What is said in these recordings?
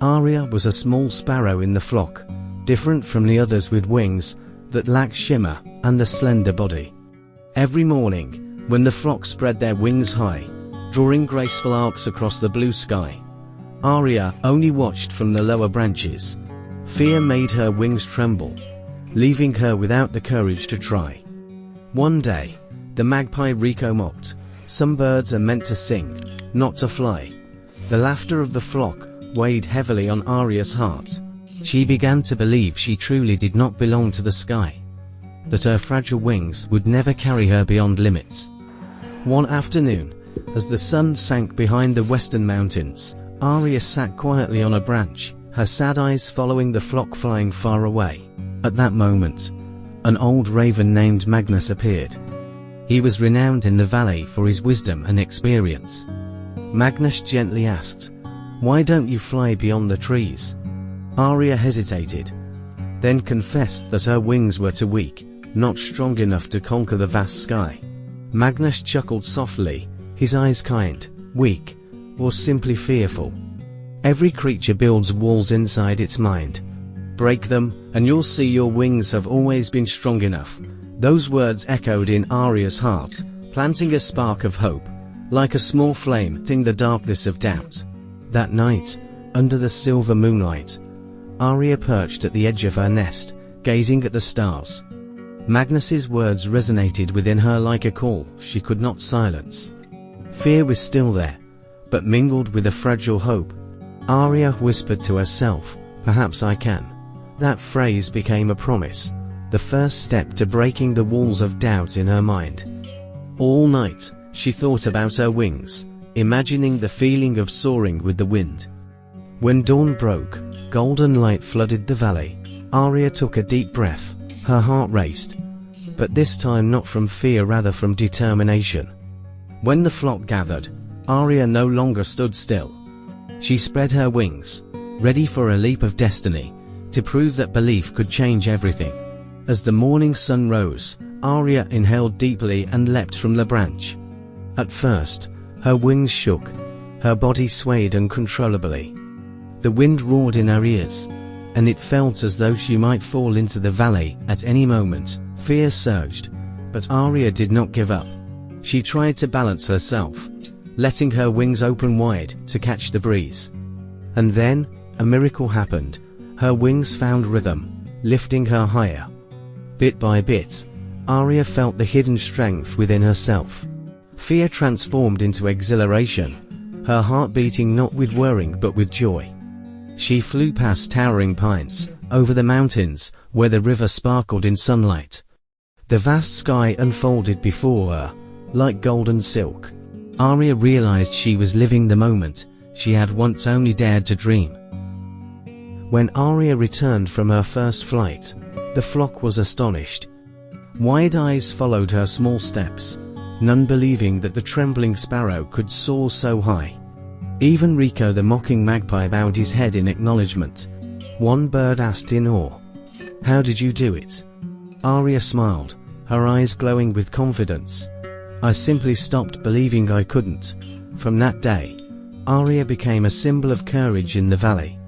Aria was a small sparrow in the flock, different from the others with wings that lacked shimmer and a slender body. Every morning, when the flock spread their wings high, drawing graceful arcs across the blue sky, Aria only watched from the lower branches. Fear made her wings tremble, leaving her without the courage to try. One day, the magpie Rico mocked, "Some birds are meant to sing, not to fly." The laughter of the flock weighed heavily on Aria's heart. She began to believe she truly did not belong to the sky, that her fragile wings would never carry her beyond limits. One afternoon, as the sun sank behind the western mountains, Aria sat quietly on a branch, her sad eyes following the flock flying far away. At that moment, an old raven named Magnus appeared. He was renowned in the valley for his wisdom and experience. Magnus gently asked, "Why don't you fly beyond the trees?" Aria hesitated, then confessed that her wings were too weak, not strong enough to conquer the vast sky. Magnus chuckled softly, his eyes kind, weak, or simply fearful. Every creature builds walls inside its mind. Break them, and you'll see your wings have always been strong enough. Those words echoed in Aria's heart, planting a spark of hope, like a small flame in the darkness of doubt. That night, under the silver moonlight, Aria perched at the edge of her nest, gazing at the stars. Magnus's words resonated within her like a call she could not silence. Fear was still there, but mingled with a fragile hope. Aria whispered to herself, "Perhaps I can." That phrase became a promise, the first step to breaking the walls of doubt in her mind. All night, she thought about her wings, imagining the feeling of soaring with the wind. When dawn broke, golden light flooded the valley. Aria took a deep breath, her heart raced, but this time not from fear, rather from determination. When the flock gathered, Aria no longer stood still. She spread her wings, ready for a leap of destiny, to prove that belief could change everything. As the morning sun rose, Aria inhaled deeply and leapt from the branch. At first, her wings shook, her body swayed uncontrollably. The wind roared in her ears, and it felt as though she might fall into the valley at any moment. Fear surged, but Aria did not give up. She tried to balance herself, letting her wings open wide to catch the breeze. And then, a miracle happened. Her wings found rhythm, lifting her higher. Bit by bit, Aria felt the hidden strength within herself. Fear transformed into exhilaration, her heart beating not with worrying but with joy. She flew past towering pines, over the mountains, where the river sparkled in sunlight. The vast sky unfolded before her, like golden silk. Aria realized she was living the moment she had once only dared to dream. When Aria returned from her first flight, the flock was astonished. Wide eyes followed her small steps, none believing that the trembling sparrow could soar so high. Even Rico the mocking magpie bowed his head in acknowledgement. One bird asked in awe, "How did you do it?" Aria smiled, her eyes glowing with confidence. "I simply stopped believing I couldn't." From that day, Aria became a symbol of courage in the valley.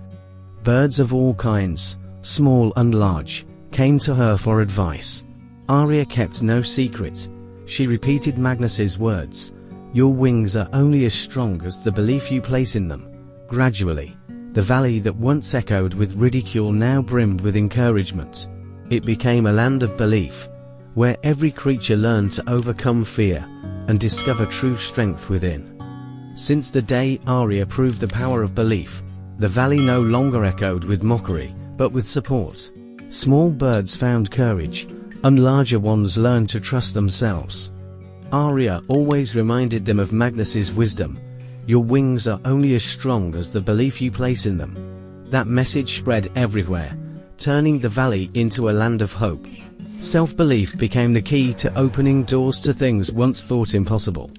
Birds of all kinds, small and large, came to her for advice. Aria kept no secret. She repeated Magnus's words, "Your wings are only as strong as the belief you place in them." Gradually, the valley that once echoed with ridicule now brimmed with encouragement. It became a land of belief, where every creature learned to overcome fear and discover true strength within. Since the day Aria proved the power of belief, the valley no longer echoed with mockery, but with support. Small birds found courage, and larger ones learned to trust themselves. Aria always reminded them of Magnus's wisdom. Your wings are only as strong as the belief you place in them. That message spread everywhere, turning the valley into a land of hope. Self-belief became the key to opening doors to things once thought impossible.